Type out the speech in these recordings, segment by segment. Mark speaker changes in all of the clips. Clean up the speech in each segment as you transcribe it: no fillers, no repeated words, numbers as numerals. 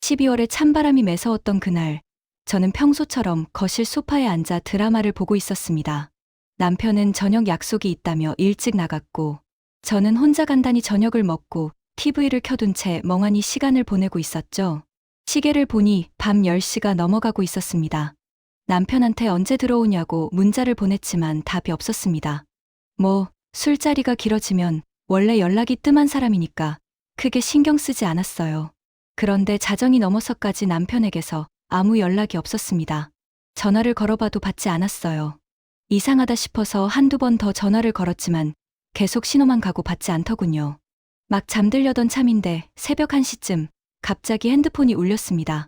Speaker 1: 12월에 찬바람이 매서웠던 그날, 저는 평소처럼 거실 소파에 앉아 드라마를 보고 있었습니다. 남편은 저녁 약속이 있다며 일찍 나갔고, 저는 혼자 간단히 저녁을 먹고 TV를 켜둔 채 멍하니 시간을 보내고 있었죠. 시계를 보니 밤 10시가 넘어가고 있었습니다. 남편한테 언제 들어오냐고 문자를 보냈지만 답이 없었습니다. 술자리가 길어지면 원래 연락이 뜸한 사람이니까 크게 신경 쓰지 않았어요. 그런데 자정이 넘어서까지 남편에게서 아무 연락이 없었습니다. 전화를 걸어봐도 받지 않았어요. 이상하다 싶어서 한두 번 더 전화를 걸었지만 계속 신호만 가고 받지 않더군요. 막 잠들려던 참인데 새벽 1시쯤 갑자기 핸드폰이 울렸습니다.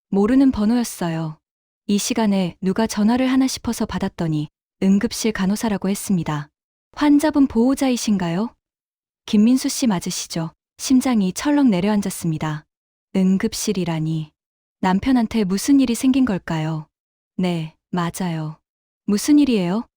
Speaker 1: 모르는 번호였어요. 이 시간에 누가 전화를 하나 싶어서 받았더니 응급실 간호사라고 했습니다. 환자분 보호자이신가요? 김민수 씨 맞으시죠? 심장이 철렁 내려앉았습니다. 응급실이라니. 남편한테 무슨 일이 생긴 걸까요? 네, 맞아요. 무슨 일이에요?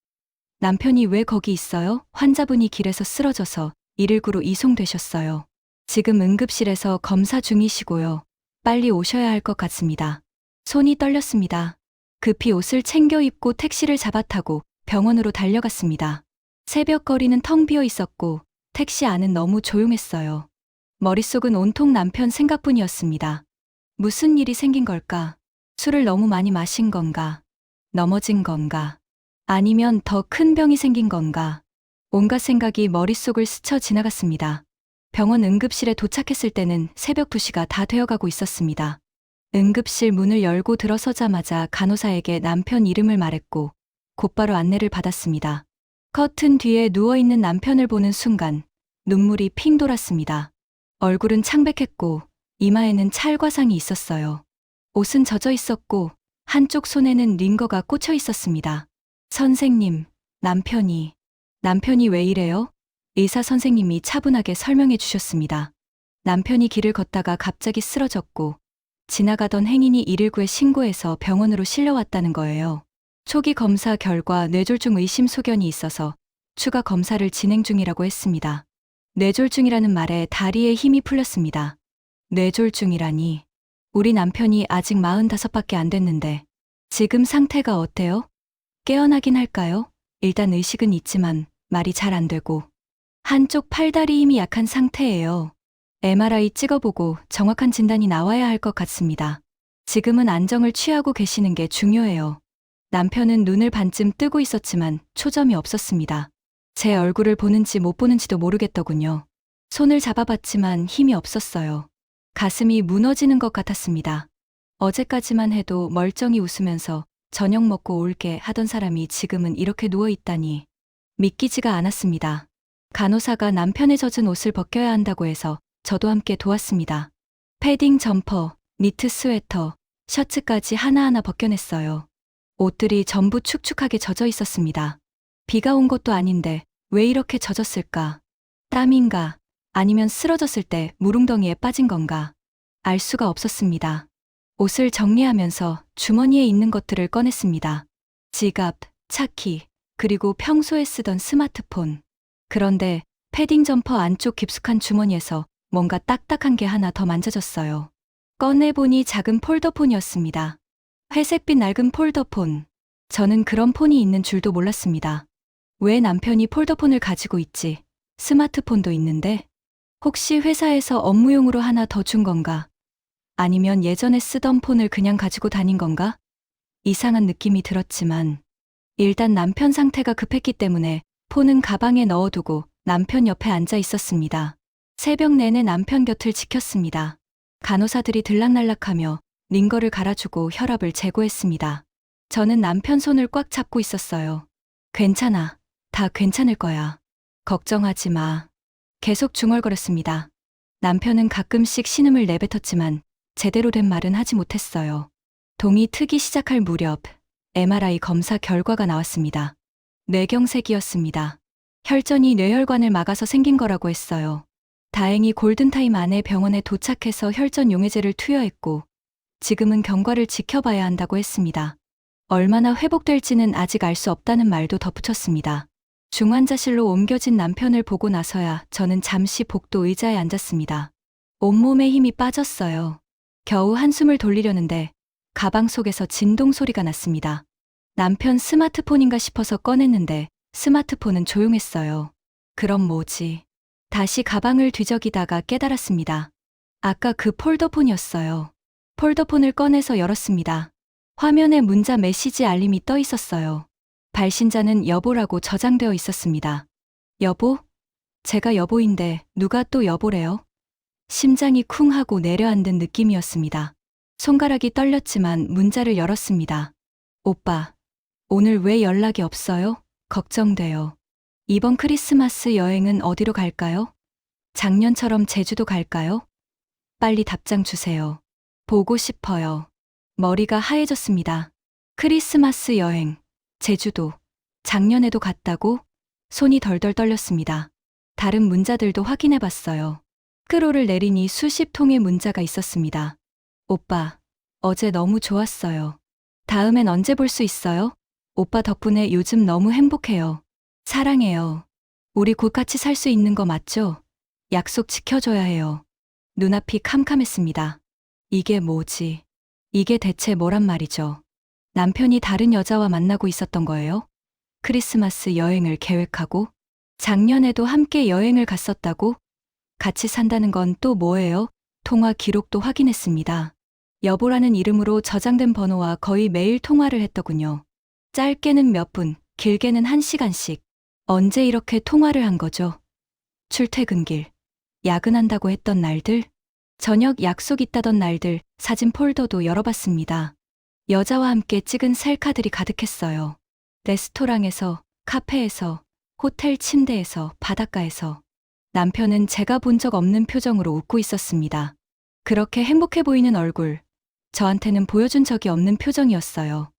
Speaker 1: 남편이 왜 거기 있어요? 환자분이 길에서 쓰러져서 119로 이송되셨어요. 지금 응급실에서 검사 중이시고요. 빨리 오셔야 할 것 같습니다. 손이 떨렸습니다. 급히 옷을 챙겨 입고 택시를 잡아타고 병원으로 달려갔습니다. 새벽 거리는 텅 비어 있었고 택시 안은 너무 조용했어요. 머릿속은 온통 남편 생각뿐이었습니다. 무슨 일이 생긴 걸까? 술을 너무 많이 마신 건가? 넘어진 건가? 아니면 더 큰 병이 생긴 건가? 온갖 생각이 머릿속을 스쳐 지나갔습니다. 병원 응급실에 도착했을 때는 새벽 2시가 다 되어가고 있었습니다. 응급실 문을 열고 들어서자마자 간호사에게 남편 이름을 말했고 곧바로 안내를 받았습니다. 커튼 뒤에 누워있는 남편을 보는 순간 눈물이 핑 돌았습니다. 얼굴은 창백했고 이마에는 찰과상이 있었어요. 옷은 젖어 있었고 한쪽 손에는 링거가 꽂혀 있었습니다. 선생님, 남편이 왜 이래요? 의사 선생님이 차분하게 설명해 주셨습니다. 남편이 길을 걷다가 갑자기 쓰러졌고 지나가던 행인이 119에 신고해서 병원으로 실려왔다는 거예요. 초기 검사 결과 뇌졸중 의심 소견이 있어서 추가 검사를 진행 중이라고 했습니다. 뇌졸중이라는 말에 다리에 힘이 풀렸습니다. 뇌졸중이라니. 우리 남편이 아직 45밖에 안 됐는데 지금 상태가 어때요? 깨어나긴 할까요? 일단 의식은 있지만 말이 잘 안 되고 한쪽 팔다리 힘이 약한 상태예요. MRI 찍어보고 정확한 진단이 나와야 할 것 같습니다. 지금은 안정을 취하고 계시는 게 중요해요. 남편은 눈을 반쯤 뜨고 있었지만 초점이 없었습니다. 제 얼굴을 보는지 못 보는지도 모르겠더군요. 손을 잡아봤지만 힘이 없었어요. 가슴이 무너지는 것 같았습니다. 어제까지만 해도 멀쩡히 웃으면서 저녁 먹고 올게 하던 사람이 지금은 이렇게 누워있다니 믿기지가 않았습니다. 간호사가 남편의 젖은 옷을 벗겨야 한다고 해서 저도 함께 도왔습니다. 패딩, 점퍼, 니트 스웨터, 셔츠까지 하나하나 벗겨냈어요. 옷들이 전부 축축하게 젖어 있었습니다. 비가 온 것도 아닌데 왜 이렇게 젖었을까? 땀인가? 아니면 쓰러졌을 때 물웅덩이에 빠진 건가? 알 수가 없었습니다. 옷을 정리하면서 주머니에 있는 것들을 꺼냈습니다. 지갑, 차키, 그리고 평소에 쓰던 스마트폰. 그런데 패딩 점퍼 안쪽 깊숙한 주머니에서 뭔가 딱딱한 게 하나 더 만져졌어요. 꺼내보니 작은 폴더폰이었습니다. 회색빛 낡은 폴더폰. 저는 그런 폰이 있는 줄도 몰랐습니다. 왜 남편이 폴더폰을 가지고 있지? 스마트폰도 있는데? 혹시 회사에서 업무용으로 하나 더 준 건가? 아니면 예전에 쓰던 폰을 그냥 가지고 다닌 건가? 이상한 느낌이 들었지만 일단 남편 상태가 급했기 때문에 폰은 가방에 넣어두고 남편 옆에 앉아 있었습니다. 새벽 내내 남편 곁을 지켰습니다. 간호사들이 들락날락하며 링거를 갈아주고 혈압을 재고했습니다. 저는 남편 손을 꽉 잡고 있었어요. 괜찮아. 다 괜찮을 거야. 걱정하지 마. 계속 중얼거렸습니다. 남편은 가끔씩 신음을 내뱉었지만 제대로 된 말은 하지 못했어요. 동이 트기 시작할 무렵 MRI 검사 결과가 나왔습니다. 뇌경색이었습니다. 혈전이 뇌혈관을 막아서 생긴 거라고 했어요. 다행히 골든타임 안에 병원에 도착해서 혈전 용해제를 투여했고 지금은 경과를 지켜봐야 한다고 했습니다. 얼마나 회복될지는 아직 알 수 없다는 말도 덧붙였습니다. 중환자실로 옮겨진 남편을 보고 나서야 저는 잠시 복도 의자에 앉았습니다. 온몸에 힘이 빠졌어요. 겨우 한숨을 돌리려는데 가방 속에서 진동 소리가 났습니다. 남편 스마트폰인가 싶어서 꺼냈는데 스마트폰은 조용했어요. 그럼 뭐지? 다시 가방을 뒤적이다가 깨달았습니다. 아까 그 폴더폰이었어요. 폴더폰을 꺼내서 열었습니다. 화면에 문자 메시지 알림이 떠 있었어요. 발신자는 여보라고 저장되어 있었습니다. 여보? 제가 여보인데 누가 또 여보래요? 심장이 쿵 하고 내려앉은 느낌이었습니다. 손가락이 떨렸지만 문자를 열었습니다. 오빠, 오늘 왜 연락이 없어요? 걱정돼요. 이번 크리스마스 여행은 어디로 갈까요? 작년처럼 제주도 갈까요? 빨리 답장 주세요. 보고 싶어요. 머리가 하얘졌습니다. 크리스마스 여행, 제주도, 작년에도 갔다고? 손이 덜덜 떨렸습니다. 다른 문자들도 확인해 봤어요. 스크롤을 내리니 수십 통의 문자가 있었습니다. 오빠, 어제 너무 좋았어요. 다음엔 언제 볼 수 있어요? 오빠 덕분에 요즘 너무 행복해요. 사랑해요. 우리 곧 같이 살 수 있는 거 맞죠? 약속 지켜줘야 해요. 눈앞이 캄캄했습니다. 이게 뭐지? 이게 대체 뭐란 말이죠? 남편이 다른 여자와 만나고 있었던 거예요? 크리스마스 여행을 계획하고? 작년에도 함께 여행을 갔었다고? 같이 산다는 건 또 뭐예요? 통화 기록도 확인했습니다. 여보라는 이름으로 저장된 번호와 거의 매일 통화를 했더군요. 짧게는 몇 분, 길게는 1시간씩. 언제 이렇게 통화를 한 거죠? 출퇴근길, 야근한다고 했던 날들, 저녁 약속 있다던 날들, 사진 폴더도 열어봤습니다. 여자와 함께 찍은 셀카들이 가득했어요. 레스토랑에서, 카페에서, 호텔 침대에서, 바닷가에서. 남편은 제가 본 적 없는 표정으로 웃고 있었습니다. 그렇게 행복해 보이는 얼굴, 저한테는 보여준 적이 없는 표정이었어요.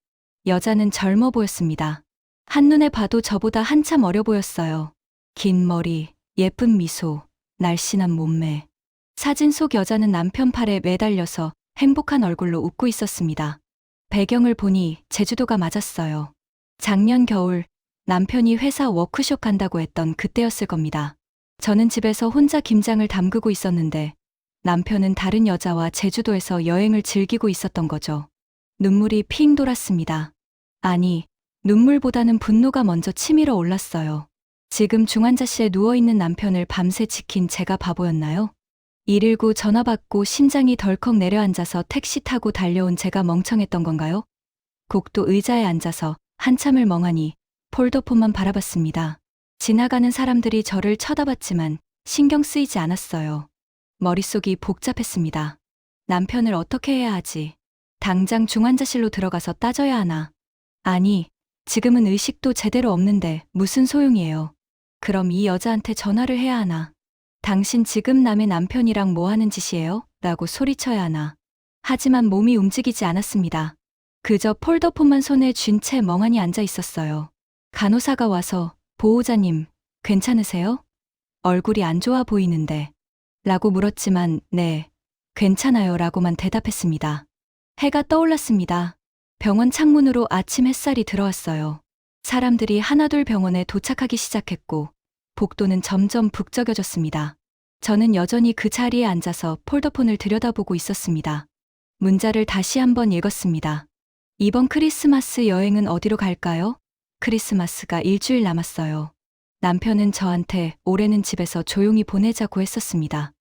Speaker 1: 여자는 젊어 보였습니다. 한눈에 봐도 저보다 한참 어려 보였어요. 긴 머리, 예쁜 미소, 날씬한 몸매. 사진 속 여자는 남편 팔에 매달려서 행복한 얼굴로 웃고 있었습니다. 배경을 보니 제주도가 맞았어요. 작년 겨울 남편이 회사 워크숍 간다고 했던 그때였을 겁니다. 저는 집에서 혼자 김장을 담그고 있었는데 남편은 다른 여자와 제주도에서 여행을 즐기고 있었던 거죠. 눈물이 핑 돌았습니다. 아니, 눈물보다는 분노가 먼저 치밀어 올랐어요. 지금 중환자실에 누워있는 남편을 밤새 지킨 제가 바보였나요? 119 전화 받고 심장이 덜컥 내려앉아서 택시 타고 달려온 제가 멍청했던 건가요? 곡도 의자에 앉아서 한참을 멍하니 폴더폰만 바라봤습니다. 지나가는 사람들이 저를 쳐다봤지만 신경 쓰이지 않았어요. 머릿속이 복잡했습니다. 남편을 어떻게 해야 하지? 당장 중환자실로 들어가서 따져야 하나? 아니, 지금은 의식도 제대로 없는데 무슨 소용이에요. 그럼 이 여자한테 전화를 해야 하나? 당신 지금 남의 남편이랑 뭐 하는 짓이에요? 라고 소리쳐야 하나? 하지만 몸이 움직이지 않았습니다. 그저 폴더폰만 손에 쥔 채 멍하니 앉아 있었어요. 간호사가 와서 보호자님, 괜찮으세요? 얼굴이 안 좋아 보이는데. 라고 물었지만 네, 괜찮아요 라고만 대답했습니다. 해가 떠올랐습니다. 병원 창문으로 아침 햇살이 들어왔어요. 사람들이 하나둘 병원에 도착하기 시작했고 복도는 점점 북적여졌습니다. 저는 여전히 그 자리에 앉아서 폴더폰을 들여다보고 있었습니다. 문자를 다시 한번 읽었습니다. 이번 크리스마스 여행은 어디로 갈까요? 크리스마스가 일주일 남았어요. 남편은 저한테 올해는 집에서 조용히 보내자고 했었습니다.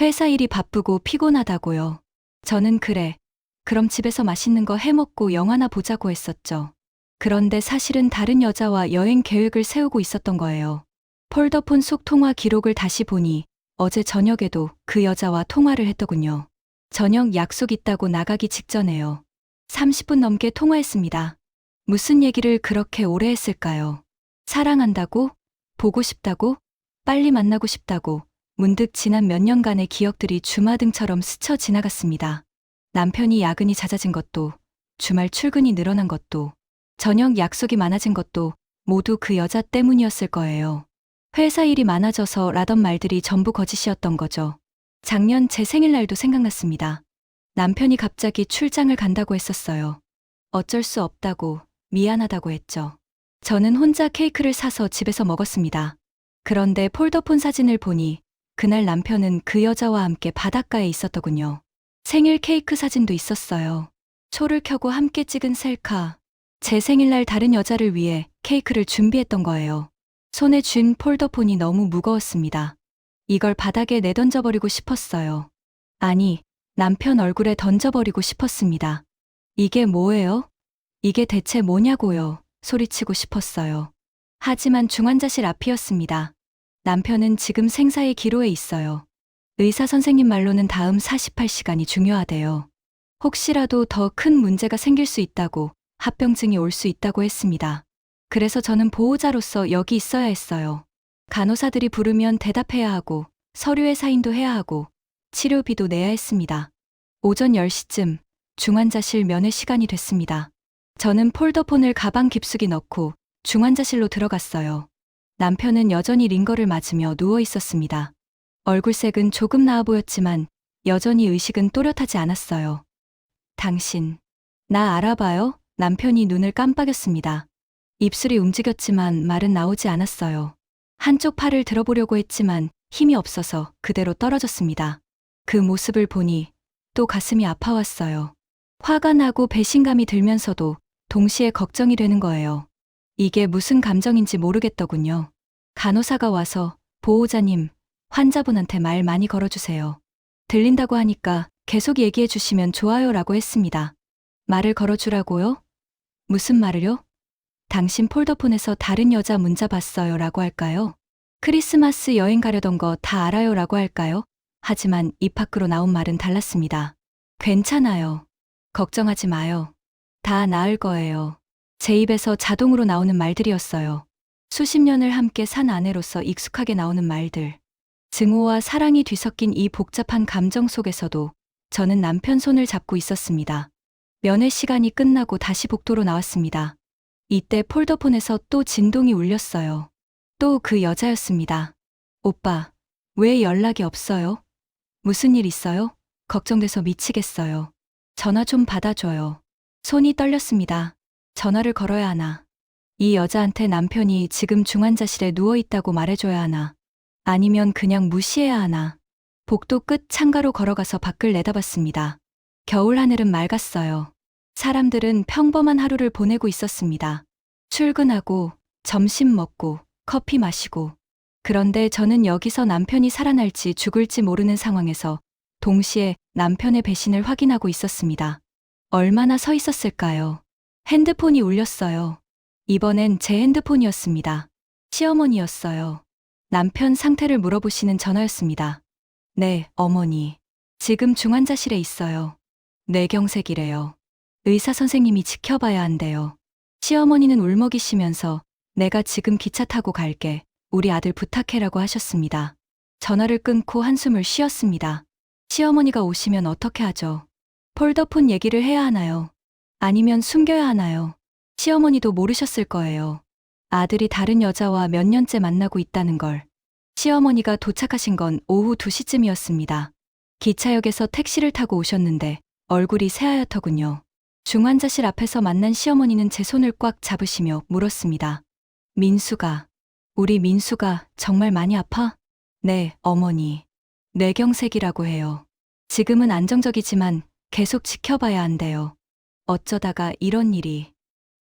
Speaker 1: 회사 일이 바쁘고 피곤하다고요. 저는 그래, 그럼 집에서 맛있는 거 해먹고 영화나 보자고 했었죠. 그런데 사실은 다른 여자와 여행 계획을 세우고 있었던 거예요. 폴더폰 속 통화 기록을 다시 보니 어제 저녁에도 그 여자와 통화를 했더군요. 저녁 약속 있다고 나가기 직전에요. 30분 넘게 통화했습니다. 무슨 얘기를 그렇게 오래 했을까요? 사랑한다고? 보고 싶다고? 빨리 만나고 싶다고? 문득 지난 몇 년간의 기억들이 주마등처럼 스쳐 지나갔습니다. 남편이 야근이 잦아진 것도, 주말 출근이 늘어난 것도, 저녁 약속이 많아진 것도 모두 그 여자 때문이었을 거예요. 회사 일이 많아져서 라던 말들이 전부 거짓이었던 거죠. 작년 제 생일날도 생각났습니다. 남편이 갑자기 출장을 간다고 했었어요. 어쩔 수 없다고, 미안하다고 했죠. 저는 혼자 케이크를 사서 집에서 먹었습니다. 그런데 폴더폰 사진을 보니 그날 남편은 그 여자와 함께 바닷가에 있었더군요. 생일 케이크 사진도 있었어요. 초를 켜고 함께 찍은 셀카. 제 생일날 다른 여자를 위해 케이크를 준비했던 거예요. 손에 쥔 폴더폰이 너무 무거웠습니다. 이걸 바닥에 내던져버리고 싶었어요. 아니, 남편 얼굴에 던져버리고 싶었습니다. 이게 뭐예요? 이게 대체 뭐냐고요? 소리치고 싶었어요. 하지만 중환자실 앞이었습니다. 남편은 지금 생사의 기로에 있어요. 의사 선생님 말로는 다음 48시간이 중요하대요. 혹시라도 더 큰 문제가 생길 수 있다고, 합병증이 올 수 있다고 했습니다. 그래서 저는 보호자로서 여기 있어야 했어요. 간호사들이 부르면 대답해야 하고, 서류에 사인도 해야 하고, 치료비도 내야 했습니다. 오전 10시쯤 중환자실 면회 시간이 됐습니다. 저는 폴더폰을 가방 깊숙이 넣고 중환자실로 들어갔어요. 남편은 여전히 링거를 맞으며 누워 있었습니다. 얼굴색은 조금 나아 보였지만 여전히 의식은 또렷하지 않았어요. 당신, 나 알아봐요? 남편이 눈을 깜빡였습니다. 입술이 움직였지만 말은 나오지 않았어요. 한쪽 팔을 들어보려고 했지만 힘이 없어서 그대로 떨어졌습니다. 그 모습을 보니 또 가슴이 아파왔어요. 화가 나고 배신감이 들면서도 동시에 걱정이 되는 거예요. 이게 무슨 감정인지 모르겠더군요. 간호사가 와서 보호자님, 환자분한테 말 많이 걸어주세요. 들린다고 하니까 계속 얘기해 주시면 좋아요라고 했습니다. 말을 걸어주라고요? 무슨 말을요? 당신 폴더폰에서 다른 여자 문자 봤어요 라고 할까요? 크리스마스 여행 가려던 거 다 알아요 라고 할까요? 하지만 입 밖으로 나온 말은 달랐습니다. 괜찮아요. 걱정하지 마요. 다 나을 거예요. 제 입에서 자동으로 나오는 말들이었어요. 수십 년을 함께 산 아내로서 익숙하게 나오는 말들. 증오와 사랑이 뒤섞인 이 복잡한 감정 속에서도 저는 남편 손을 잡고 있었습니다. 면회 시간이 끝나고 다시 복도로 나왔습니다. 이때 폴더폰에서 또 진동이 울렸어요. 또 그 여자였습니다. 오빠, 왜 연락이 없어요? 무슨 일 있어요? 걱정돼서 미치겠어요. 전화 좀 받아줘요. 손이 떨렸습니다. 전화를 걸어야 하나? 이 여자한테 남편이 지금 중환자실에 누워있다고 말해줘야 하나? 아니면 그냥 무시해야 하나? 복도 끝 창가로 걸어가서 밖을 내다봤습니다. 겨울 하늘은 맑았어요. 사람들은 평범한 하루를 보내고 있었습니다. 출근하고, 점심 먹고, 커피 마시고. 그런데 저는 여기서 남편이 살아날지 죽을지 모르는 상황에서 동시에 남편의 배신을 확인하고 있었습니다. 얼마나 서 있었을까요? 핸드폰이 울렸어요. 이번엔 제 핸드폰이었습니다. 시어머니였어요. 남편 상태를 물어보시는 전화였습니다. 네, 어머니. 지금 중환자실에 있어요. 뇌경색이래요. 의사 선생님이 지켜봐야 한대요. 시어머니는 울먹이시면서 내가 지금 기차 타고 갈게. 우리 아들 부탁해라고 하셨습니다. 전화를 끊고 한숨을 쉬었습니다. 시어머니가 오시면 어떻게 하죠? 폴더폰 얘기를 해야 하나요? 아니면 숨겨야 하나요? 시어머니도 모르셨을 거예요. 아들이 다른 여자와 몇 년째 만나고 있다는 걸. 시어머니가 도착하신 건 오후 2시쯤이었습니다. 기차역에서 택시를 타고 오셨는데 얼굴이 새하얗더군요. 중환자실 앞에서 만난 시어머니는 제 손을 꽉 잡으시며 물었습니다. 민수가, 우리 민수가 정말 많이 아파? 네, 어머니. 뇌경색이라고 해요. 지금은 안정적이지만 계속 지켜봐야 한대요. 어쩌다가 이런 일이.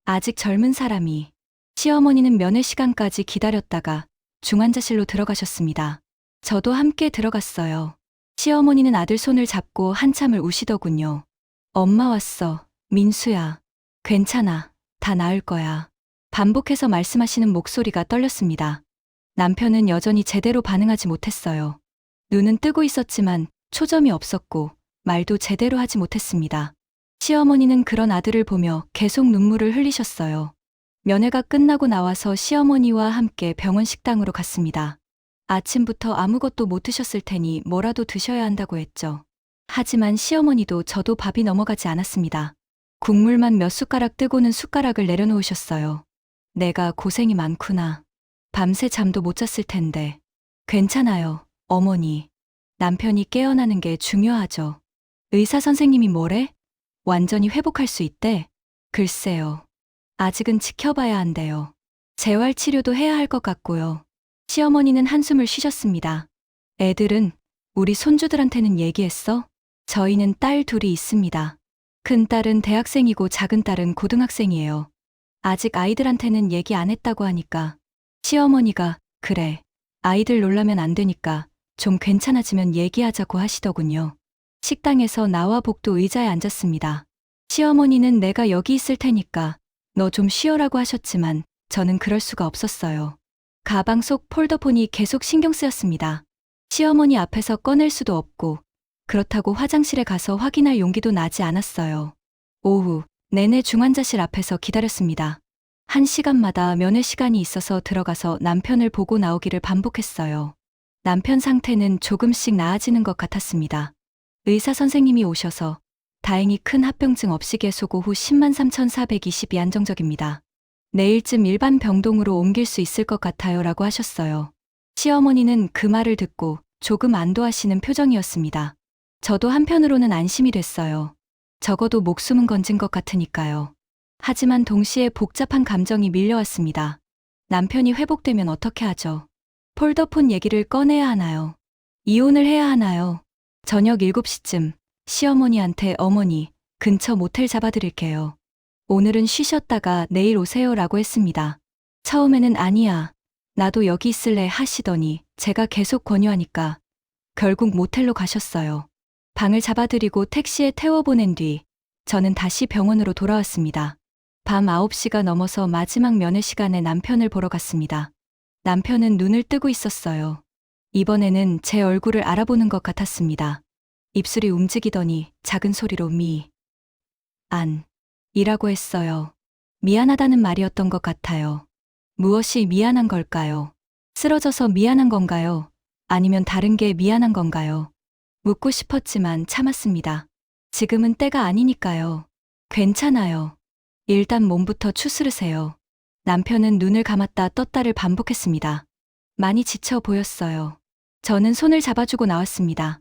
Speaker 1: 아직 젊은 사람이. 시어머니는 면회 시간까지 기다렸다가 중환자실로 들어가셨습니다. 저도 함께 들어갔어요. 시어머니는 아들 손을 잡고 한참을 우시더군요. 엄마 왔어. 민수야. 괜찮아. 다 나을 거야. 반복해서 말씀하시는 목소리가 떨렸습니다. 남편은 여전히 제대로 반응하지 못했어요. 눈은 뜨고 있었지만 초점이 없었고 말도 제대로 하지 못했습니다. 시어머니는 그런 아들을 보며 계속 눈물을 흘리셨어요. 면회가 끝나고 나와서 시어머니와 함께 병원 식당으로 갔습니다. 아침부터 아무것도 못 드셨을 테니 뭐라도 드셔야 한다고 했죠. 하지만 시어머니도 저도 밥이 넘어가지 않았습니다. 국물만 몇 숟가락 뜨고는 숟가락을 내려놓으셨어요. 내가 고생이 많구나. 밤새 잠도 못 잤을 텐데. 괜찮아요, 어머니. 남편이 깨어나는 게 중요하죠. 의사 선생님이 뭐래? 완전히 회복할 수 있대? 글쎄요. 아직은 지켜봐야 한대요. 재활 치료도 해야 할 것 같고요. 시어머니는 한숨을 쉬셨습니다. 애들은 우리 손주들한테는 얘기했어? 저희는 딸 둘이 있습니다. 큰 딸은 대학생이고 작은 딸은 고등학생이에요. 아직 아이들한테는 얘기 안 했다고 하니까 시어머니가 그래, 아이들 놀라면 안 되니까 좀 괜찮아지면 얘기하자고 하시더군요. 식당에서 나와 복도 의자에 앉았습니다. 시어머니는 내가 여기 있을 테니까 너 좀 쉬어라고 하셨지만 저는 그럴 수가 없었어요. 가방 속 폴더폰이 계속 신경 쓰였습니다. 시어머니 앞에서 꺼낼 수도 없고 그렇다고 화장실에 가서 확인할 용기도 나지 않았어요. 오후 내내 중환자실 앞에서 기다렸습니다. 1시간마다 면회 시간이 있어서 들어가서 남편을 보고 나오기를 반복했어요. 남편 상태는 조금씩 나아지는 것 같았습니다. 의사 선생님이 오셔서 다행히 큰 합병증 없이 계속 오후 103,422 안정적입니다. 내일쯤 일반 병동으로 옮길 수 있을 것 같아요 라고 하셨어요. 시어머니는 그 말을 듣고 조금 안도하시는 표정이었습니다. 저도 한편으로는 안심이 됐어요. 적어도 목숨은 건진 것 같으니까요. 하지만 동시에 복잡한 감정이 밀려왔습니다. 남편이 회복되면 어떻게 하죠? 폴더폰 얘기를 꺼내야 하나요? 이혼을 해야 하나요? 저녁 7시쯤 시어머니한테 어머니, 근처 모텔 잡아드릴게요. 오늘은 쉬셨다가 내일 오세요 라고 했습니다. 처음에는 아니야, 나도 여기 있을래 하시더니 제가 계속 권유하니까 결국 모텔로 가셨어요. 방을 잡아드리고 택시에 태워보낸 뒤 저는 다시 병원으로 돌아왔습니다. 밤 9시가 넘어서 마지막 면회 시간에 남편을 보러 갔습니다. 남편은 눈을 뜨고 있었어요. 이번에는 제 얼굴을 알아보는 것 같았습니다. 입술이 움직이더니 작은 소리로 이라고 했어요. 미안하다는 말이었던 것 같아요. 무엇이 미안한 걸까요? 쓰러져서 미안한 건가요? 아니면 다른 게 미안한 건가요? 묻고 싶었지만 참았습니다. 지금은 때가 아니니까요. 괜찮아요. 일단 몸부터 추스르세요. 남편은 눈을 감았다 떴다를 반복했습니다. 많이 지쳐 보였어요. 저는 손을 잡아주고 나왔습니다.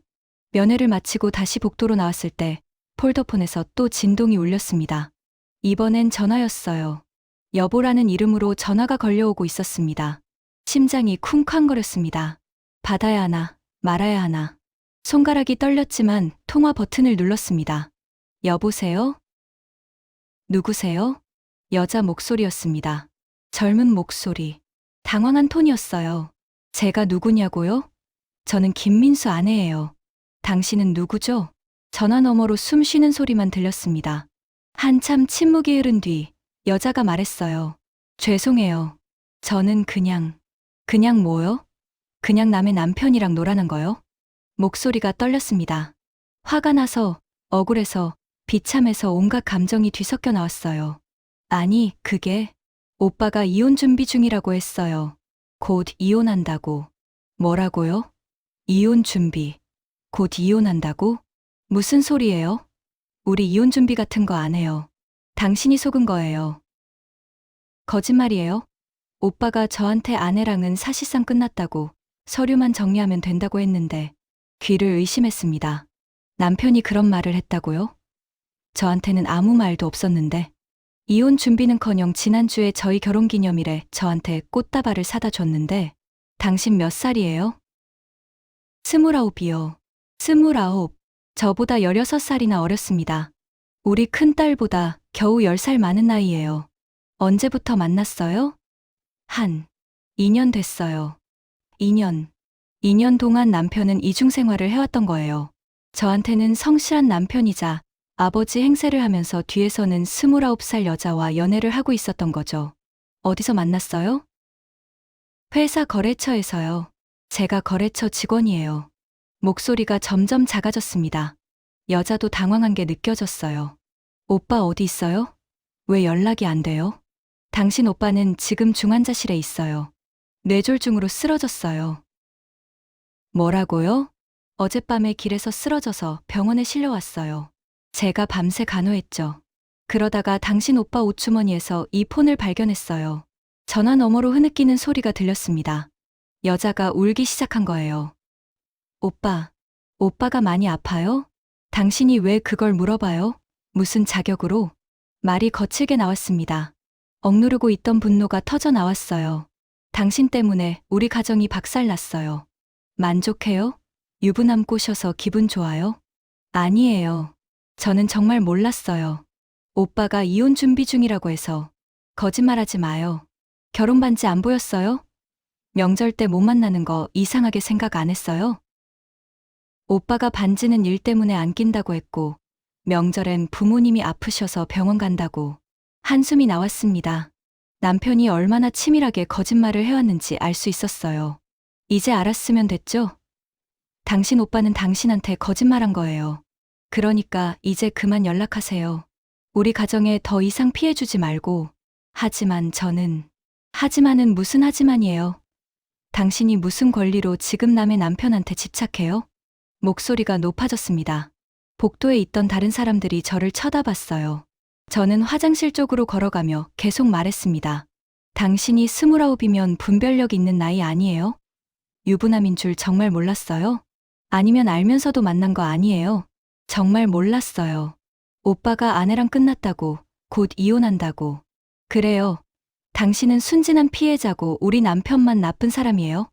Speaker 1: 면회를 마치고 다시 복도로 나왔을 때 폴더폰에서 또 진동이 울렸습니다. 이번엔 전화였어요. 여보라는 이름으로 전화가 걸려오고 있었습니다. 심장이 쿵쾅거렸습니다. 받아야 하나, 말아야 하나. 손가락이 떨렸지만 통화 버튼을 눌렀습니다. 여보세요? 누구세요? 여자 목소리였습니다. 젊은 목소리. 당황한 톤이었어요. 제가 누구냐고요? 저는 김민수 아내예요. 당신은 누구죠? 전화 너머로 숨 쉬는 소리만 들렸습니다. 한참 침묵이 흐른 뒤 여자가 말했어요. 죄송해요. 저는 그냥 뭐요? 그냥 남의 남편이랑 놀아는 거요? 목소리가 떨렸습니다. 화가 나서, 억울해서, 비참해서 온갖 감정이 뒤섞여 나왔어요. 아니, 그게 오빠가 이혼 준비 중이라고 했어요. 곧 이혼한다고. 뭐라고요? 이혼 준비. 곧 이혼한다고? 무슨 소리예요? 우리 이혼 준비 같은 거 안 해요. 당신이 속은 거예요. 거짓말이에요? 오빠가 저한테 아내랑은 사실상 끝났다고 서류만 정리하면 된다고 했는데 귀를 의심했습니다. 남편이 그런 말을 했다고요? 저한테는 아무 말도 없었는데 이혼 준비는커녕 지난주에 저희 결혼기념일에 저한테 꽃다발을 사다 줬는데 당신 몇 살이에요? 29이요. 29. 저보다 16살이나 어렸습니다. 우리 큰딸보다 겨우 10살 많은 나이예요. 언제부터 만났어요? 한 2년 됐어요. 2년 동안 남편은 이중생활을 해왔던 거예요. 저한테는 성실한 남편이자 아버지 행세를 하면서 뒤에서는 29살 여자와 연애를 하고 있었던 거죠. 어디서 만났어요? 회사 거래처에서요. 제가 거래처 직원이에요. 목소리가 점점 작아졌습니다. 여자도 당황한 게 느껴졌어요. 오빠 어디 있어요? 왜 연락이 안 돼요? 당신 오빠는 지금 중환자실에 있어요. 뇌졸중으로 쓰러졌어요. 뭐라고요? 어젯밤에 길에서 쓰러져서 병원에 실려왔어요. 제가 밤새 간호했죠. 그러다가 당신 오빠 옷주머니에서 이 폰을 발견했어요. 전화 너머로 흐느끼는 소리가 들렸습니다. 여자가 울기 시작한 거예요. 오빠가 많이 아파요? 당신이 왜 그걸 물어봐요? 무슨 자격으로? 말이 거칠게 나왔습니다. 억누르고 있던 분노가 터져 나왔어요. 당신 때문에 우리 가정이 박살났어요. 만족해요? 유부남 꼬셔서 기분 좋아요? 아니에요. 저는 정말 몰랐어요. 오빠가 이혼 준비 중이라고 해서. 거짓말하지 마요. 결혼 반지 안 보였어요? 명절 때 못 만나는 거 이상하게 생각 안 했어요? 오빠가 반지는 일 때문에 안 낀다고 했고, 명절엔 부모님이 아프셔서 병원 간다고. 한숨이 나왔습니다. 남편이 얼마나 치밀하게 거짓말을 해왔는지 알 수 있었어요. 이제 알았으면 됐죠? 당신 오빠는 당신한테 거짓말한 거예요. 그러니까 이제 그만 연락하세요. 우리 가정에 더 이상 피해주지 말고. 하지만은 무슨 하지만이에요. 당신이 무슨 권리로 지금 남의 남편한테 집착해요? 목소리가 높아졌습니다. 복도에 있던 다른 사람들이 저를 쳐다봤어요. 저는 화장실 쪽으로 걸어가며 계속 말했습니다. 당신이 29이면 분별력 있는 나이 아니에요? 유부남인 줄 정말 몰랐어요? 아니면 알면서도 만난 거 아니에요? 정말 몰랐어요. 오빠가 아내랑 끝났다고, 곧 이혼한다고. 그래요. 당신은 순진한 피해자고 우리 남편만 나쁜 사람이에요?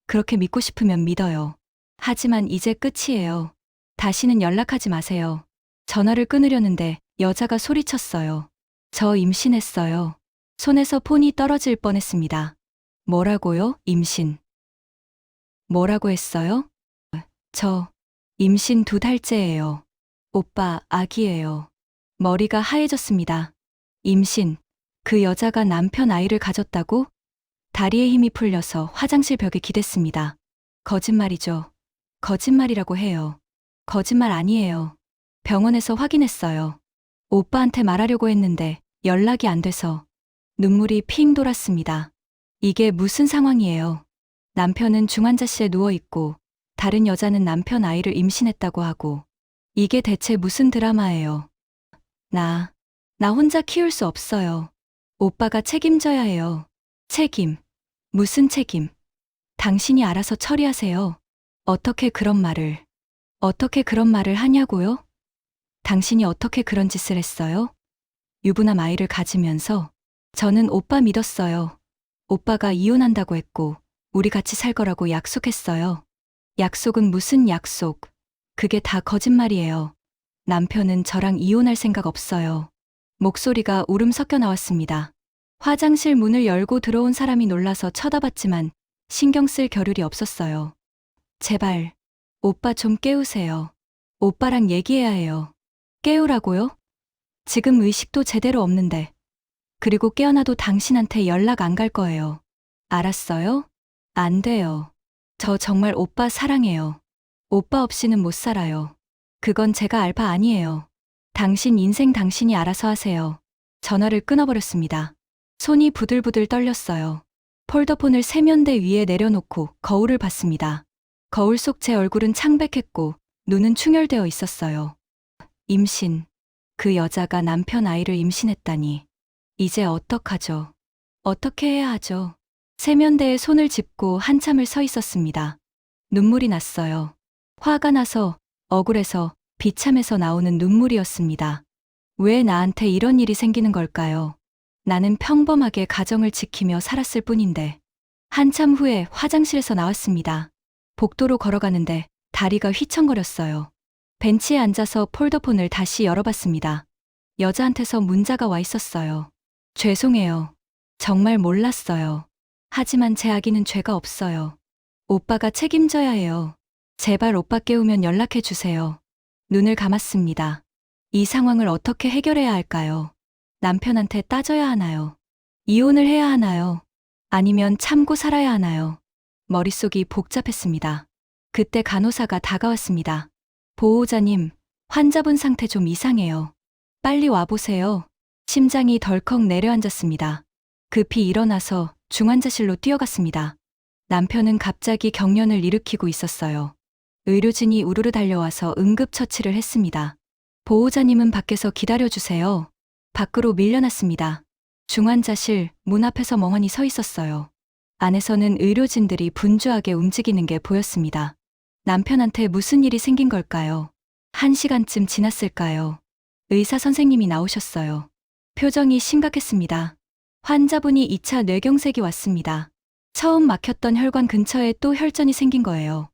Speaker 1: 그렇게 믿고 싶으면 믿어요. 하지만 이제 끝이에요. 다시는 연락하지 마세요. 전화를 끊으려는데 여자가 소리쳤어요. 저 임신했어요. 손에서 폰이 떨어질 뻔했습니다. 뭐라고요? 임신. 뭐라고 했어요? 저 임신 2달째예요. 오빠, 아기예요. 머리가 하얘졌습니다. 임신. 그 여자가 남편 아이를 가졌다고? 다리에 힘이 풀려서 화장실 벽에 기댔습니다. 거짓말이죠. 거짓말이라고 해요. 거짓말 아니에요. 병원에서 확인했어요. 오빠한테 말하려고 했는데 연락이 안 돼서 눈물이 핑 돌았습니다. 이게 무슨 상황이에요? 남편은 중환자실에 누워있고 다른 여자는 남편 아이를 임신했다고 하고 이게 대체 무슨 드라마예요? 나 혼자 키울 수 없어요. 오빠가 책임져야 해요. 책임. 무슨 책임? 당신이 알아서 처리하세요. 어떻게 그런 말을 하냐고요? 당신이 어떻게 그런 짓을 했어요? 유부남 아이를 가지면서 저는 오빠 믿었어요. 오빠가 이혼한다고 했고 우리 같이 살 거라고 약속했어요. 약속은 무슨 약속? 그게 다 거짓말이에요. 남편은 저랑 이혼할 생각 없어요. 목소리가 울음 섞여 나왔습니다. 화장실 문을 열고 들어온 사람이 놀라서 쳐다봤지만 신경 쓸 겨를이 없었어요. 제발, 오빠 좀 깨우세요. 오빠랑 얘기해야 해요. 깨우라고요? 지금 의식도 제대로 없는데. 그리고 깨어나도 당신한테 연락 안 갈 거예요. 알았어요? 안 돼요. 저 정말 오빠 사랑해요. 오빠 없이는 못 살아요. 그건 제가 알 바 아니에요. 당신 인생 당신이 알아서 하세요. 전화를 끊어버렸습니다. 손이 부들부들 떨렸어요. 폴더폰을 세면대 위에 내려놓고 거울을 봤습니다. 거울 속 제 얼굴은 창백했고 눈은 충혈되어 있었어요. 임신. 그 여자가 남편 아이를 임신했다니. 이제 어떡하죠? 어떻게 해야 하죠? 세면대에 손을 짚고 한참을 서 있었습니다. 눈물이 났어요. 화가 나서, 억울해서, 비참해서 나오는 눈물이었습니다. 왜 나한테 이런 일이 생기는 걸까요? 나는 평범하게 가정을 지키며 살았을 뿐인데. 한참 후에 화장실에서 나왔습니다. 복도로 걸어가는데 다리가 휘청거렸어요. 벤치에 앉아서 폴더폰을 다시 열어봤습니다. 여자한테서 문자가 와 있었어요. 죄송해요. 정말 몰랐어요. 하지만 제 아기는 죄가 없어요. 오빠가 책임져야 해요. 제발 오빠 깨우면 연락해 주세요. 눈을 감았습니다. 이 상황을 어떻게 해결해야 할까요? 남편한테 따져야 하나요? 이혼을 해야 하나요? 아니면 참고 살아야 하나요? 머릿속이 복잡했습니다. 그때 간호사가 다가왔습니다. 보호자님, 환자분 상태 좀 이상해요. 빨리 와보세요. 심장이 덜컥 내려앉았습니다. 급히 일어나서 중환자실로 뛰어갔습니다. 남편은 갑자기 경련을 일으키고 있었어요. 의료진이 우르르 달려와서 응급처치를 했습니다. 보호자님은 밖에서 기다려주세요. 밖으로 밀려났습니다. 중환자실 문 앞에서 멍하니 서 있었어요. 안에서는 의료진들이 분주하게 움직이는 게 보였습니다. 남편한테 무슨 일이 생긴 걸까요? 1시간쯤 지났을까요? 의사 선생님이 나오셨어요. 표정이 심각했습니다. 환자분이 2차 뇌경색이 왔습니다. 처음 막혔던 혈관 근처에 또 혈전이 생긴 거예요.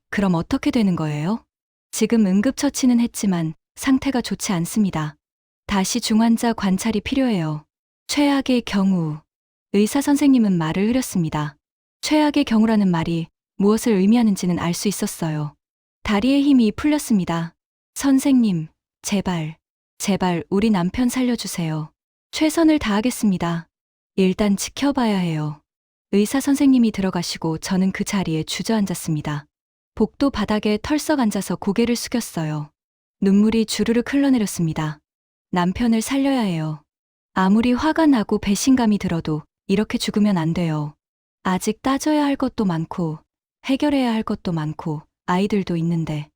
Speaker 1: 그럼 어떻게 되는 거예요? 지금 응급처치는 했지만 상태가 좋지 않습니다. 다시 중환자 관찰이 필요해요. 최악의 경우. 의사 선생님은 말을 흐렸습니다. 최악의 경우라는 말이 무엇을 의미하는지는 알 수 있었어요. 다리에 힘이 풀렸습니다. 선생님, 제발, 제발 우리 남편 살려주세요. 최선을 다하겠습니다. 일단 지켜봐야 해요. 의사 선생님이 들어가시고 저는 그 자리에 주저앉았습니다. 복도 바닥에 털썩 앉아서 고개를 숙였어요. 눈물이 주르륵 흘러내렸습니다. 남편을 살려야 해요. 아무리 화가 나고 배신감이 들어도 이렇게 죽으면 안 돼요. 아직 따져야 할 것도 많고, 해결해야 할 것도 많고, 아이들도 있는데,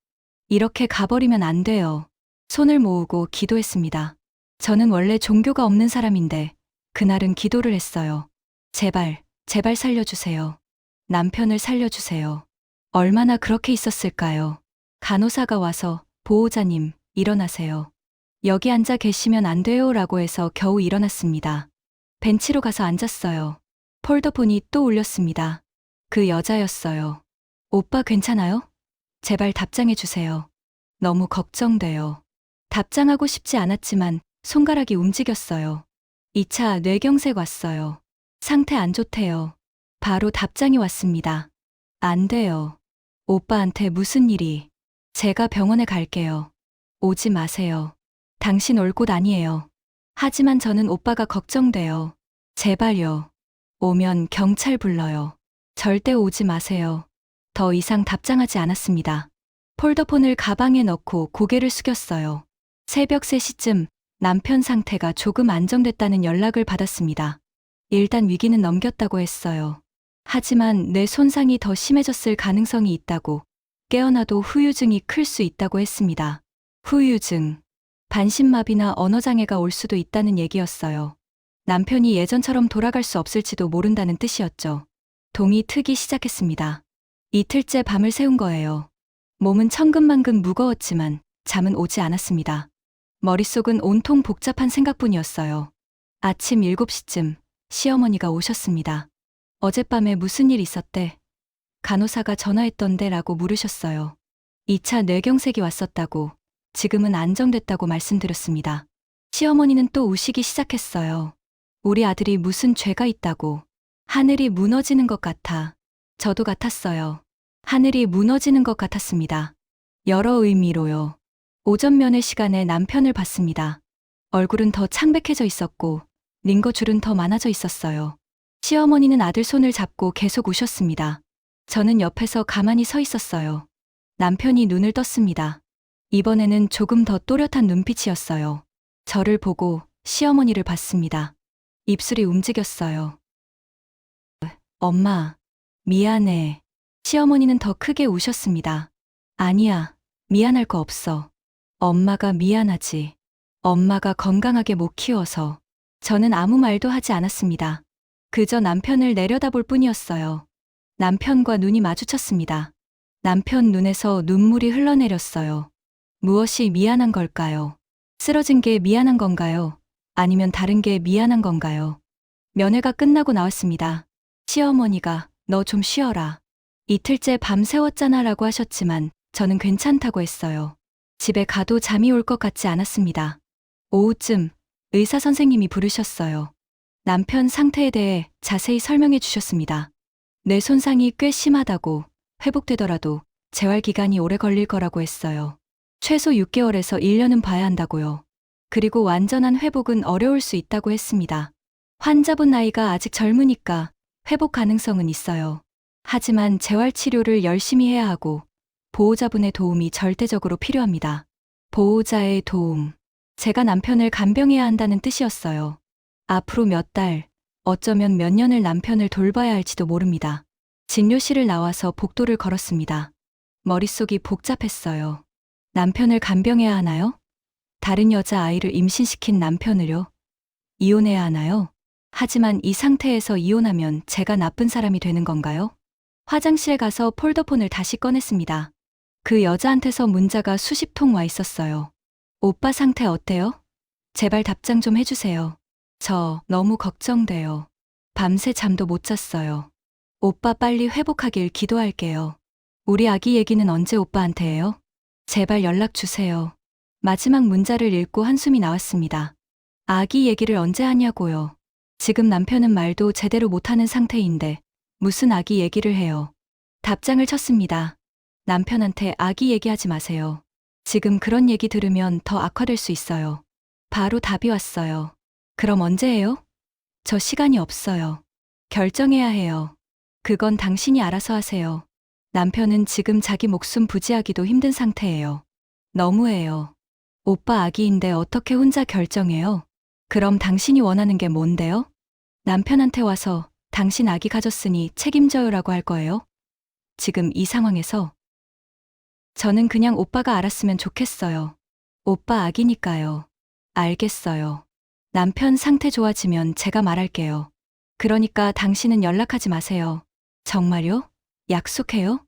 Speaker 1: 이렇게 가버리면 안 돼요. 손을 모으고 기도했습니다. 저는 원래 종교가 없는 사람인데, 그날은 기도를 했어요. 제발, 제발 살려주세요. 남편을 살려주세요. 얼마나 그렇게 있었을까요? 간호사가 와서, 보호자님, 일어나세요. 여기 앉아 계시면 안 돼요 라고 해서 겨우 일어났습니다. 벤치로 가서 앉았어요. 폴더폰이 또 울렸습니다. 그 여자였어요. 오빠 괜찮아요? 제발 답장해 주세요. 너무 걱정돼요. 답장하고 싶지 않았지만 손가락이 움직였어요. 2차 뇌경색 왔어요. 상태 안 좋대요. 바로 답장이 왔습니다. 안 돼요. 오빠한테 무슨 일이. 제가 병원에 갈게요. 오지 마세요. 당신 올 곳 아니에요. 하지만 저는 오빠가 걱정돼요. 제발요. 오면 경찰 불러요. 절대 오지 마세요. 더 이상 답장하지 않았습니다. 폴더폰을 가방에 넣고 고개를 숙였어요. 새벽 3시쯤 남편 상태가 조금 안정됐다는 연락을 받았습니다. 일단 위기는 넘겼다고 했어요. 하지만 뇌 손상이 더 심해졌을 가능성이 있다고, 깨어나도 후유증이 클 수 있다고 했습니다. 후유증. 반신마비나 언어장애가 올 수도 있다는 얘기였어요. 남편이 예전처럼 돌아갈 수 없을지도 모른다는 뜻이었죠. 동이 트기 시작했습니다. 이틀째 밤을 새운 거예요. 몸은 천근만근 무거웠지만 잠은 오지 않았습니다. 머릿속은 온통 복잡한 생각뿐이었어요. 아침 7시쯤 시어머니가 오셨습니다. 어젯밤에 무슨 일 있었대? 간호사가 전화했던데 라고 물으셨어요. 2차 뇌경색이 왔었다고, 지금은 안정됐다고 말씀드렸습니다. 시어머니는 또 우시기 시작했어요. 우리 아들이 무슨 죄가 있다고. 하늘이 무너지는 것 같아. 저도 같았어요. 하늘이 무너지는 것 같았습니다. 여러 의미로요. 오전 면회 시간에 남편을 봤습니다. 얼굴은 더 창백해져 있었고 링거줄은 더 많아져 있었어요. 시어머니는 아들 손을 잡고 계속 우셨습니다. 저는 옆에서 가만히 서 있었어요. 남편이 눈을 떴습니다. 이번에는 조금 더 또렷한 눈빛이었어요. 저를 보고 시어머니를 봤습니다. 입술이 움직였어요. 엄마, 미안해. 시어머니는 더 크게 우셨습니다. 아니야, 미안할 거 없어. 엄마가 미안하지. 엄마가 건강하게 못 키워서. 저는 아무 말도 하지 않았습니다. 그저 남편을 내려다볼 뿐이었어요. 남편과 눈이 마주쳤습니다. 남편 눈에서 눈물이 흘러내렸어요. 무엇이 미안한 걸까요? 쓰러진 게 미안한 건가요? 아니면 다른 게 미안한 건가요? 면회가 끝나고 나왔습니다. 시어머니가 너 좀 쉬어라. 이틀째 밤 새웠잖아 라고 하셨지만 저는 괜찮다고 했어요. 집에 가도 잠이 올 것 같지 않았습니다. 오후쯤 의사 선생님이 부르셨어요. 남편 상태에 대해 자세히 설명해 주셨습니다. 뇌 손상이 꽤 심하다고, 회복되더라도 재활 기간이 오래 걸릴 거라고 했어요. 최소 6개월에서 1년은 봐야 한다고요. 그리고 완전한 회복은 어려울 수 있다고 했습니다. 환자분 나이가 아직 젊으니까 회복 가능성은 있어요. 하지만 재활 치료를 열심히 해야 하고 보호자분의 도움이 절대적으로 필요합니다. 보호자의 도움. 제가 남편을 간병해야 한다는 뜻이었어요. 앞으로 몇 달, 어쩌면 몇 년을 남편을 돌봐야 할지도 모릅니다. 진료실을 나와서 복도를 걸었습니다. 머릿속이 복잡했어요. 남편을 간병해야 하나요? 다른 여자 아이를 임신시킨 남편을요? 이혼해야 하나요? 하지만 이 상태에서 이혼하면 제가 나쁜 사람이 되는 건가요? 화장실 가서 폴더폰을 다시 꺼냈습니다. 그 여자한테서 문자가 수십 통 와 있었어요. 오빠 상태 어때요? 제발 답장 좀 해주세요. 저 너무 걱정돼요. 밤새 잠도 못 잤어요. 오빠 빨리 회복하길 기도할게요. 우리 아기 얘기는 언제 오빠한테 해요? 제발 연락 주세요. 마지막 문자를 읽고 한숨이 나왔습니다. 아기 얘기를 언제 하냐고요. 지금 남편은 말도 제대로 못하는 상태인데 무슨 아기 얘기를 해요. 답장을 쳤습니다. 남편한테 아기 얘기하지 마세요. 지금 그런 얘기 들으면 더 악화될 수 있어요. 바로 답이 왔어요. 그럼 언제 해요? 저 시간이 없어요. 결정해야 해요. 그건 당신이 알아서 하세요. 남편은 지금 자기 목숨 부지하기도 힘든 상태예요. 너무해요. 오빠 아기인데 어떻게 혼자 결정해요? 그럼 당신이 원하는 게 뭔데요? 남편한테 와서 당신 아기 가졌으니 책임져요라고 할 거예요? 지금 이 상황에서 저는 그냥 오빠가 알았으면 좋겠어요. 오빠 아기니까요. 알겠어요. 남편 상태 좋아지면 제가 말할게요. 그러니까 당신은 연락하지 마세요. 정말요? 약속해요?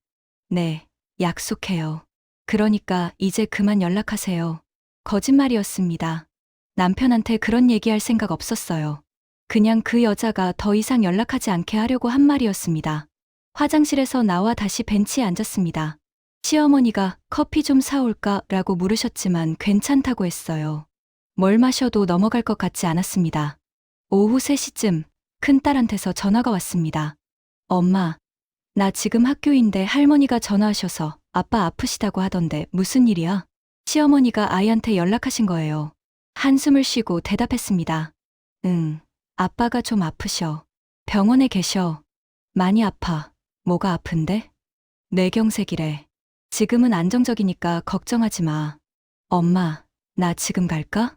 Speaker 1: 네, 약속해요. 그러니까 이제 그만 연락하세요. 거짓말이었습니다. 남편한테 그런 얘기할 생각 없었어요. 그냥 그 여자가 더 이상 연락하지 않게 하려고 한 말이었습니다. 화장실에서 나와 다시 벤치에 앉았습니다. 시어머니가 커피 좀 사올까? 라고 물으셨지만 괜찮다고 했어요. 뭘 마셔도 넘어갈 것 같지 않았습니다. 오후 3시쯤 큰딸한테서 전화가 왔습니다. 엄마, 나 지금 학교인데 할머니가 전화하셔서 아빠 아프시다고 하던데 무슨 일이야? 시어머니가 아이한테 연락하신 거예요. 한숨을 쉬고 대답했습니다. 응, 아빠가 좀 아프셔. 병원에 계셔. 많이 아파. 뭐가 아픈데? 뇌경색이래. 지금은 안정적이니까 걱정하지 마. 엄마, 나 지금 갈까?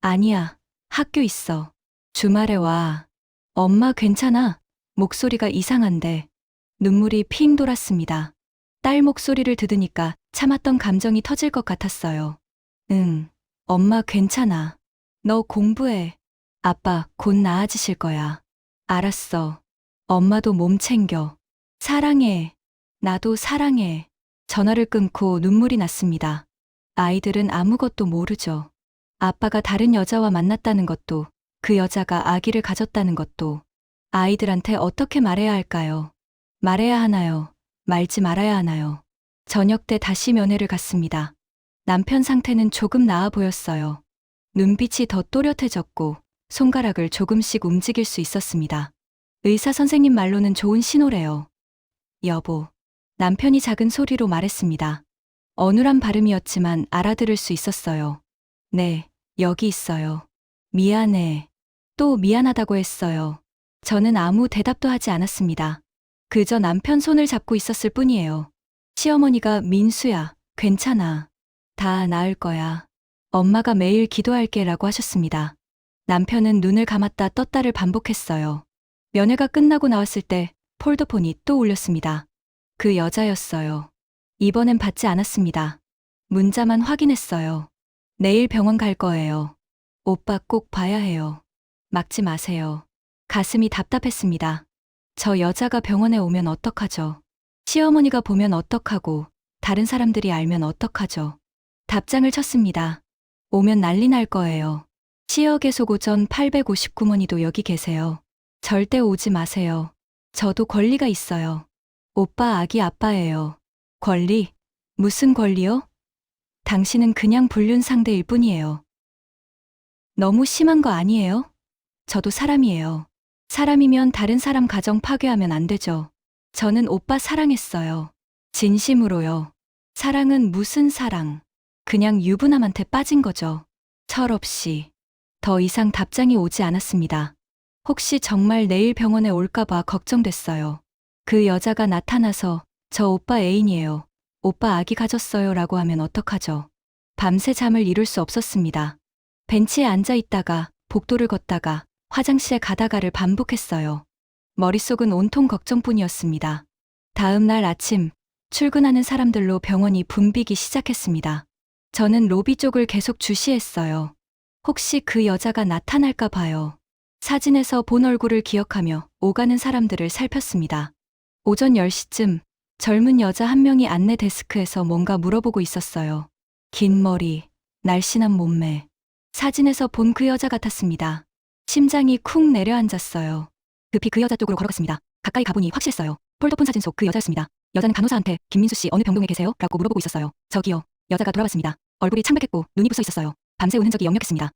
Speaker 1: 아니야, 학교 있어. 주말에 와. 엄마 괜찮아? 목소리가 이상한데. 눈물이 핑 돌았습니다. 딸 목소리를 들으니까 참았던 감정이 터질 것 같았어요. 응, 엄마 괜찮아. 너 공부해. 아빠 곧 나아지실 거야. 알았어. 엄마도 몸 챙겨. 사랑해. 나도 사랑해. 전화를 끊고 눈물이 났습니다. 아이들은 아무것도 모르죠. 아빠가 다른 여자와 만났다는 것도, 그 여자가 아기를 가졌다는 것도, 아이들한테 어떻게 말해야 할까요? 말해야 하나요? 말지 말아야 하나요? 저녁 때 다시 면회를 갔습니다. 남편 상태는 조금 나아 보였어요. 눈빛이 더 또렷해졌고 손가락을 조금씩 움직일 수 있었습니다. 의사 선생님 말로는 좋은 신호래요. 여보. 남편이 작은 소리로 말했습니다. 어눌한 발음이었지만 알아들을 수 있었어요. 네, 여기 있어요. 미안해. 또 미안하다고 했어요. 저는 아무 대답도 하지 않았습니다. 그저 남편 손을 잡고 있었을 뿐이에요. 시어머니가 민수야, 괜찮아. 다 나을 거야. 엄마가 매일 기도할게 라고 하셨습니다. 남편은 눈을 감았다 떴다를 반복했어요. 면회가 끝나고 나왔을 때 폴더폰이 또 울렸습니다. 그 여자였어요. 이번엔 받지 않았습니다. 문자만 확인했어요. 내일 병원 갈 거예요. 오빠 꼭 봐야 해요. 막지 마세요. 가슴이 답답했습니다. 저 여자가 병원에 오면 어떡하죠? 시어머니가 보면 어떡하고 다른 사람들이 알면 어떡하죠? 답장을 쳤습니다. 오면 난리 날 거예요. 시역에서 고전 859번이도 여기 계세요. 절대 오지 마세요. 저도 권리가 있어요. 오빠 아기 아빠예요. 권리? 무슨 권리요? 당신은 그냥 불륜 상대일 뿐이에요. 너무 심한 거 아니에요? 저도 사람이에요. 사람이면 다른 사람 가정 파괴하면 안 되죠. 저는 오빠 사랑했어요. 진심으로요. 사랑은 무슨 사랑? 그냥 유부남한테 빠진 거죠. 철없이. 더 이상 답장이 오지 않았습니다. 혹시 정말 내일 병원에 올까봐 걱정됐어요. 그 여자가 나타나서 저 오빠 애인이에요. 오빠 아기 가졌어요 라고 하면 어떡하죠? 밤새 잠을 이룰 수 없었습니다. 벤치에 앉아 있다가 복도를 걷다가 화장실에 가다가를 반복했어요. 머릿속은 온통 걱정뿐이었습니다. 다음 날 아침 출근하는 사람들로 병원이 붐비기 시작했습니다. 저는 로비 쪽을 계속 주시했어요. 혹시 그 여자가 나타날까 봐요. 사진에서 본 얼굴을 기억하며 오가는 사람들을 살폈습니다. 오전 10시쯤 젊은 여자 한 명이 안내 데스크에서 뭔가 물어보고 있었어요. 긴 머리, 날씬한 몸매. 사진에서 본 그 여자 같았습니다. 심장이 쿵 내려앉았어요. 급히 그 여자 쪽으로 걸어갔습니다. 가까이 가보니 확실했어요. 폴더폰 사진 속 그 여자였습니다. 여자는 간호사한테 김민수 씨 어느 병동에 계세요? 라고 물어보고 있었어요. 저기요. 여자가 돌아왔습니다. 얼굴이 창백했고 눈이 부서 있었어요. 밤새 운 흔적이 역력했습니다.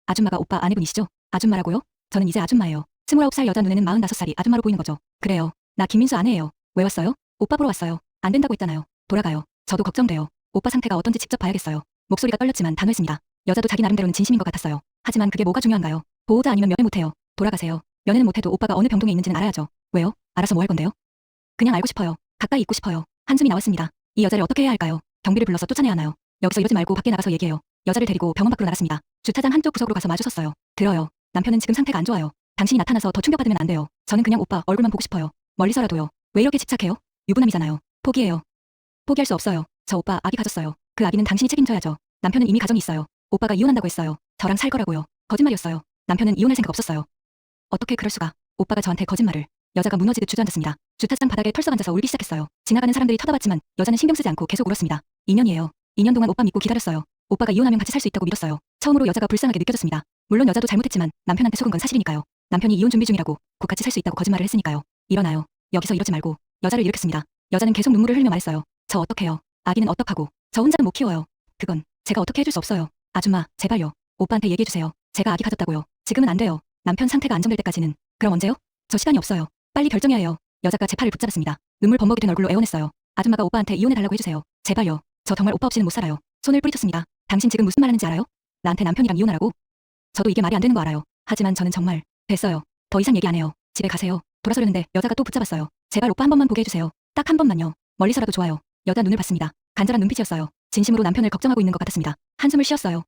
Speaker 1: 아줌마가 오빠 아내분이시죠? 아줌마라고요? 저는 이제 아줌마예요. 29살 여자 눈에는 45살이 아줌마로 보이는 거죠. 그래요. 나 김민수 아내예요. 왜 왔어요? 오빠 보러 왔어요. 안 된다고 했잖아요. 돌아가요. 저도 걱정돼요. 오빠 상태가 어떤지 직접 봐야겠어요. 목소리가 떨렸지만 단호했습니다. 여자도 자기 나름대로는 진심인 것 같았어요. 하지만 그게 뭐가 중요한가요? 보호자 아니면 면회 못해요. 돌아가세요. 면회는 못해도 오빠가 어느 병동에 있는지는 알아야죠. 왜요? 알아서 뭐 할 건데요? 그냥 알고 싶어요. 가까이 있고 싶어요. 한숨이 나왔습니다. 이 여자를 어떻게 해야 할까요? 경비를 불러서 쫓아내야 하나요? 여기서 이러지 말고 밖에 나가서 얘기해요. 여자를 데리고 병원 밖으로 나갔습니다. 주차장 한쪽 구석으로 가서 마주 섰어요. 들어요. 남편은 지금 상태가 안 좋아요. 당신이 나타나서 더 충격받으면 안 돼요. 저는 그냥 오빠 얼굴만 보고 싶어요. 멀리서라도요. 왜 이렇게 집착해요? 유부남이잖아요. 포기해요. 포기할 수 없어요. 저 오빠 아기 가졌어요. 그 아기는 당신이 책임져야죠. 남편은 이미 가정이 있어요. 오빠가 이혼한다고 했어요. 저랑 살 거라고요. 거짓말이었어요. 남편은 이혼할 생각 없었어요. 어떻게 그럴 수가. 오빠가 저한테 거짓말을. 여자가 무너지듯 주저앉았습니다. 주차장 바닥에 털썩 앉아서 울기 시작했어요. 지나가는 사람들이 쳐다봤지만 여자는 신경 쓰지 않고 계속 울었습니다. 2년이에요. 2년 동안 오빠 믿고 기다렸어요. 오빠가 이혼하면 같이 살 수 있다고 믿었어요. 처음으로 여자가 불쌍하게 느껴졌습니다. 물론 여자도 잘못했지만 남편한테 속은 건 사실이니까요. 남편이 이혼 준비 중이라고 곧 같이 살 수 있다고 거짓말을 했으니까요. 일어나요. 여기서 이러지 말고. 여자를 일으켰습니다. 여자는 계속 눈물을 흘리며 말했어요. 저 어떡해요. 아기는 어떡하고. 저 혼자는 못 키워요. 그건 제가 어떻게 해줄 수 없어요. 아줌마 제발요. 오빠한테 얘기해주세요. 제가 아기 가졌다고요. 지금은 안 돼요. 남편 상태가 안정될 때까지는. 그럼 언제요? 저 시간이 없어요. 빨리 결정해야 해요. 여자가 제 팔을 붙잡았습니다. 눈물 범벅이 된 얼굴로 애원했어요. 아줌마가 오빠한테 이혼해달라고 해주세요. 제발요. 저 정말 오빠 없이는 못 살아요. 손을 뿌리쳤습니다. 당신 지금 무슨 말 하는지 알아요? 나한테 남편이랑 이혼하라고? 저도 이게 말이 안 되는 거 알아요. 하지만 저는 정말 됐어요. 더 이상 얘기 안 해요. 집에 가세요. 돌아서려는데 여자가 또 붙잡았어요. 제발 오빠 한 번만 보게 해주세요. 딱 한 번만요. 멀리서라도 좋아요. 여자 눈을 봤습니다. 간절한 눈빛이었어요. 진심으로 남편을 걱정하고 있는 것 같았습니다. 한숨을 쉬었어요.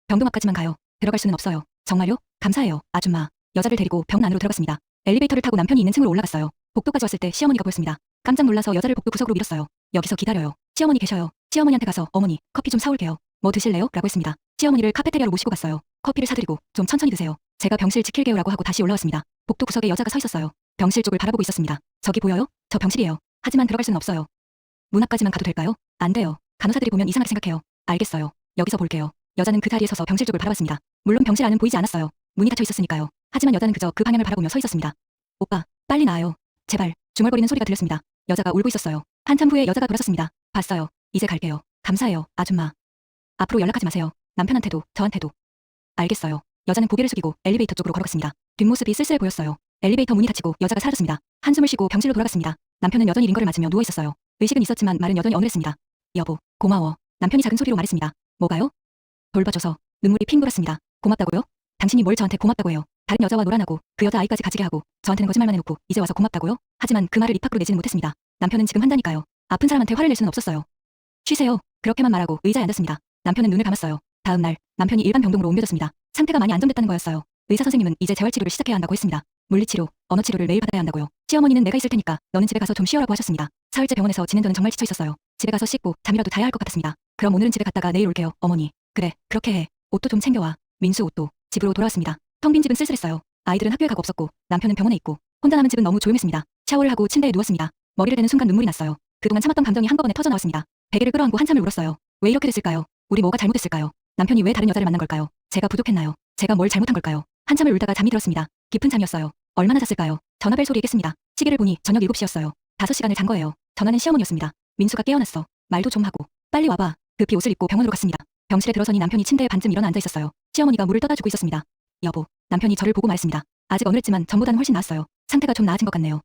Speaker 1: 병동 앞까지만 가요. 들어갈 수는 없어요. 정말요? 감사해요, 아줌마. 여자를 데리고 병원 안으로 들어갔습니다. 엘리베이터를 타고 남편이 있는 층으로 올라갔어요. 복도까지 왔을 때 시어머니가 보였습니다. 깜짝 놀라서 여자를 복도 구석으로 밀었어요. 여기서 기다려요. 시어머니 계셔요. 시어머니한테 가서 어머니 커피 좀 사올게요. 뭐 드실래요? 라고 했습니다. 시어머니를 카페테리아로 모시고 갔어요. 커피를 사드리고 좀 천천히 드세요. 제가 병실 지킬게요 라고 하고 다시 올라왔습니다. 복도 구석에 여자가 서 있었어요. 병실 쪽을 바라보고 있었습니다. 저기 보여요? 저 병실이에요. 하지만 들어갈 수는 없어요. 문 앞까지만 가도 될까요? 안 돼요. 간호사들이 보면 이상하게 생각해요. 알겠어요. 여기서 볼게요. 여자는 그 자리에 서서 병실 쪽을 바라봤습니다. 물론 병실 안은 보이지 않았어요. 문이 닫혀 있었으니까요. 하지만 여자는 그저 그 방향을 바라보며 서 있었습니다. 오빠, 빨리 나와요. 제발. 중얼거리는 소리가 들렸습니다. 여자가 울고 있었어요. 한참 후에 여자가 돌아섰습니다. 봤어요. 이제 갈게요. 감사해요, 아줌마. 앞으로 연락하지 마세요. 남편한테도, 저한테도. 알겠어요. 여자는 고개를 숙이고 엘리베이터 쪽으로 걸어갔습니다. 뒷모습이 쓸쓸해 보였어요. 엘리베이터 문이 닫히고 여자가 사라졌습니다. 한숨을 쉬고 병실로 돌아갔습니다. 남편은 여전히 링거를 맞으며 누워 있었어요. 의식은 있었지만 말은 여전히 어눌했습니다. 여보, 고마워. 남편이 작은 소리로 말했습니다. 뭐가요? 돌봐줘서. 눈물이 핑 돌았습니다. 고맙다고요? 당신이 뭘 저한테 고맙다고 해요? 다른 여자와 놀아나고 그 여자 아이까지 가지게 하고 저한테는 거짓말만 해놓고 이제 와서 고맙다고요? 하지만 그 말을 입 밖으로 내지는 못했습니다. 남편은 지금 한다니까요. 아픈 사람한테 화를 낼 수는 없었어요. 쉬세요. 그렇게만 말하고 의자에 앉았습니다. 남편은 눈을 감았어요. 다음 날 남편이 일반 병동으로 옮겨졌습니다. 상태가 많이 안정됐다는 거였어요. 의사 선생님은 이제 재활치료를 시작해야 한다고 했습니다. 물리치료, 언어치료를 매일 받아야 한다고요. 시어머니는 내가 있을 테니까 너는 집에 가서 좀 쉬어라고 하셨습니다. 사흘째 병원에서 지낸 저는 정말 지쳐 있었어요. 집에 가서 씻고 잠이라도 자야 할 것 같았습니다. 그럼 오늘은 집에 갔다가 내일 올게요, 어머니. 그래, 그렇게 해. 옷도 좀 챙겨와. 민수 옷도. 집으로 돌아왔습니다. 텅 빈 집은 쓸쓸했어요. 아이들은 학교에 가고 없었고 남편은 병원에 있고 혼자 남은 집은 너무 조용했습니다. 샤워를 하고 침대에 누웠습니다. 머리를 대는 순간 눈물이 났어요. 그동안 참았던 감정이 한꺼번에 터져나왔습니다. 베개를 끌어안고 한참을 울었어요. 왜 이렇게 됐을까요? 우리 뭐가 잘못했을까요? 남편이 왜 다른 여자를 만난 걸까요? 제가 부족했나요? 제가 뭘 잘못한 걸까요? 한참을 울다가 잠이 들었습니다. 깊은 잠이었어요. 얼마나 잤을까요? 전화벨 소리겠습니다. 시계를 보니 저녁 7시였어요. 5시간을 잔 거예요. 전화는 시어머니였습니다. 민수가 깨어났어. 말도 좀 하고. 빨리 와봐. 급히 옷을 입고 병원으로 갔습니다. 병실에 들어서니 남편이 침대에 반쯤 일어나 앉아 있었어요. 시어머니가 물을 떠다 주고 있었습니다. 여보, 남편이 저를 보고 말했습니다. 아직 어눌했지만 전보다는 훨씬 나았어요. 상태가 좀 나아진 것 같네요.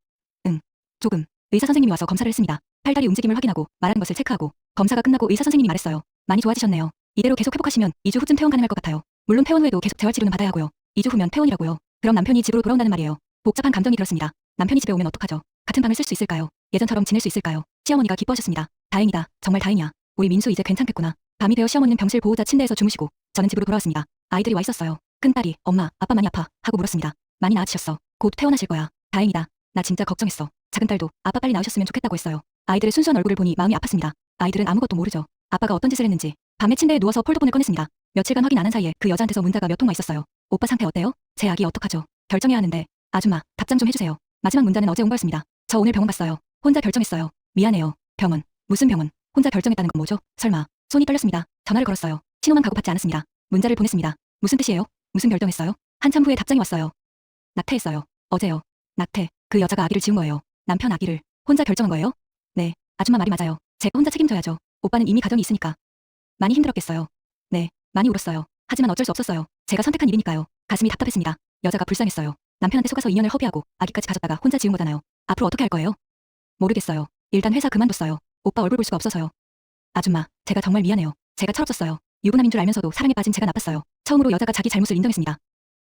Speaker 1: 응, 조금. 의사 선생님이 와서 검사를 했습니다. 팔다리 움직임을 확인하고 말하는 것을 체크하고 검사가 끝나고 의사 선생님이 말했어요. 많이 좋아지셨네요. 이대로 계속 회복하시면 2주 후쯤 퇴원 가능할 것 같아요. 물론 퇴원 후에도 계속 재활치료는 받아야 하고요. 2주 후면 퇴원이라고요. 그럼 남편이 집으로 돌아온다는 말이에요. 복잡한 감정이 들었습니다. 남편이 집에 오면 어떡하죠? 같은 방을 쓸 수 있을까요? 예전처럼 지낼 수 있을까요? 시어머니가 기뻐하셨습니다. 다행이다. 정말 다행이야. 우리 민수 이제 괜찮겠구나. 밤이 되어 시어머니는 병실 보호자 침대에서 주무시고 저는 집으로 돌아왔습니다. 아이들이 와 있었어요. 큰딸이 엄마, 아빠 많이 아파? 하고 물었습니다. 많이 나아지셨어. 곧 퇴원하실 거야. 다행이다. 나 진짜 걱정했어. 작은 딸도 아빠 빨리 나으셨으면 좋겠다고 했어요. 아이들의 순수한 얼굴을 보니 마음이 아팠습니다. 아이들은 아무것도 모르죠. 아빠가 어떤 짓을 했는지. 밤에 침대에 누워서 폴더폰을 꺼냈습니다. 며칠간 확인 안 한 사이에 그 여자한테서 문자가 몇 통화 있었어요. 오빠 상태 어때요? 제 아기 어떡하죠? 결정해야 하는데. 아줌마, 답장 좀 해주세요. 마지막 문자는 어제 온 거였습니다. 저 오늘 병원 갔어요. 혼자 결정했어요. 미안해요. 병원. 무슨 병원? 혼자 결정했다는 건 뭐죠? 설마. 손이 떨렸습니다. 전화를 걸었어요. 신호만 가고 받지 않았습니다. 문자를 보냈습니다. 무슨 뜻이에요? 무슨 결정했어요? 한참 후에 답장이 왔어요. 낙태했어요. 어제요. 낙태. 그 여자가 아기를 지운 거예요. 남편 아기를. 혼자 결정한 거예요? 네. 아줌마 말이 맞아요. 제가 혼자 책임져야죠. 오빠는 이미 가정이 있으니까. 많이 힘들었겠어요. 네, 많이 울었어요. 하지만 어쩔 수 없었어요. 제가 선택한 일이니까요. 가슴이 답답했습니다. 여자가 불쌍했어요. 남편한테 속아서 2년을 허비하고 아기까지 가졌다가 혼자 지은 거잖아요. 앞으로 어떻게 할 거예요? 모르겠어요. 일단 회사 그만뒀어요. 오빠 얼굴 볼 수가 없어서요. 아줌마, 제가 정말 미안해요. 제가 철없었어요. 유부남인 줄 알면서도 사랑에 빠진 제가 나빴어요. 처음으로 여자가 자기 잘못을 인정했습니다.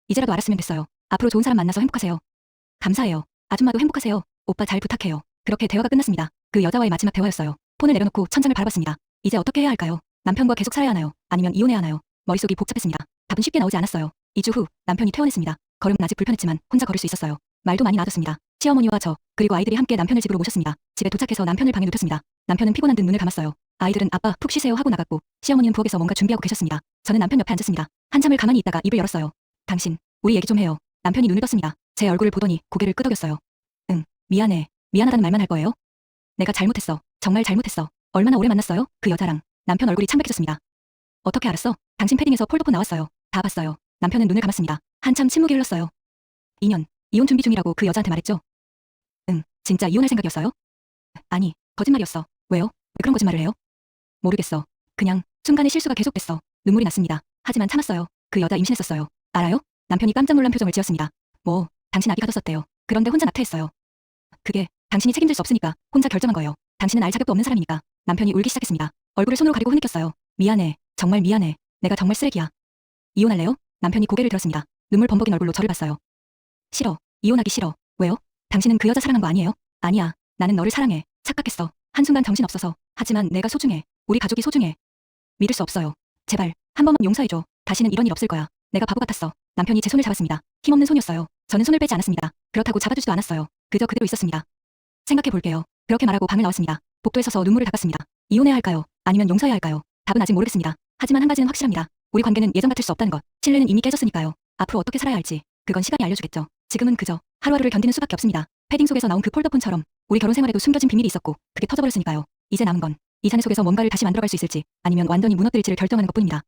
Speaker 1: 이제라도 알았으면 됐어요. 앞으로 좋은 사람 만나서 행복하세요. 감사해요. 아줌마도 행복하세요. 오빠 잘 부탁해요. 그렇게 대화가 끝났습니다. 그 여자와의 마지막 대화였어요. 폰을 내려놓고 천장을 바라봤습니다. 이제 어떻게 해야 할까요? 남편과 계속 살아야 하나요? 아니면 이혼해야 하나요? 머릿속이 복잡했습니다. 답은 쉽게 나오지 않았어요. 2주 후 남편이 퇴원했습니다. 걸음은 아직 불편했지만 혼자 걸을 수 있었어요. 말도 많이 나아졌습니다. 시어머니와 저 그리고 아이들이 함께 남편을 집으로 모셨습니다. 집에 도착해서 남편을 방에 눕혔습니다. 남편은 피곤한 듯 눈을 감았어요. 아이들은 아빠 푹 쉬세요 하고 나갔고 시어머니는 부엌에서 뭔가 준비하고 계셨습니다. 저는 남편 옆에 앉았습니다. 한참을 가만히 있다가 입을 열었어요. 당신, 우리 얘기 좀 해요. 남편이 눈을 떴습니다. 제 얼굴을 보더니 고개를 끄덕였어요. 응, 미안해. 미안하다는 말만 할 거예요? 내가 잘못했어. 정말 잘못했어. 얼마나 오래 만났어요? 그 여자랑. 남편 얼굴이 창백해졌습니다. 어떻게 알았어? 당신 패딩에서 폴더폰 나왔어요. 다 봤어요. 남편은 눈을 감았습니다. 한참 침묵이 흘렀어요. 2년, 이혼 준비 중이라고 그 여자한테 말했죠? 응, 진짜 이혼할 생각이었어요? 아니, 거짓말이었어. 왜요? 왜 그런 거짓말을 해요? 모르겠어. 그냥 순간의 실수가 계속됐어. 눈물이 났습니다. 하지만 참았어요. 그 여자 임신했었어요. 알아요? 남편이 깜짝 놀란 표정을 지었습니다. 뭐, 당신 아기 가졌었대요. 그런데 혼자 낙태했어요. 그게 당신이 책임질 수 없으니까 혼자 결정한 거예요. 당신은 알 자격도 없는 사람이니까. 남편이 울기 시작했습니다. 얼굴을 손으로 가리고 흐느꼈어요. 미안해. 정말 미안해. 내가 정말 쓰레기야. 이혼할래요? 남편이 고개를 들었습니다. 눈물 범벅인 얼굴로 저를 봤어요. 싫어. 이혼하기 싫어. 왜요? 당신은 그 여자 사랑한 거 아니에요? 아니야. 나는 너를 사랑해. 착각했어. 한순간 정신없어서. 하지만 내가 소중해. 우리 가족이 소중해. 믿을 수 없어요. 제발 한 번만 용서해줘. 다시는 이런 일 없을 거야. 내가 바보 같았어. 남편이 제 손을 잡았습니다. 힘없는 손이었어요. 저는 손을 빼지 않았습니다. 그렇다고 잡아주지도 않았어요. 그저 그대로 있었습니다. 생각해 볼게요. 그렇게 말하고 방을 나왔습니다. 복도에 서서 눈물을 닦았습니다. 이혼해야 할까요? 아니면 용서해야 할까요? 답은 아직 모르겠습니다. 하지만 한 가지는 확실합니다. 우리 관계는 예전 같을 수 없다는 것. 신뢰는 이미 깨졌으니까요. 앞으로 어떻게 살아야 할지 그건 시간이 알려주겠죠. 지금은 그저 하루하루를 견디는 수밖에 없습니다. 패딩 속에서 나온 그 폴더폰처럼 우리 결혼 생활에도 숨겨진 비밀이 있었고 그게 터져버렸으니까요. 이제 남은 건 이 잔해 속에서 뭔가를 다시 만들어갈 수 있을지 아니면 완전히 무너뜨릴지를 결정하는 것뿐입니다.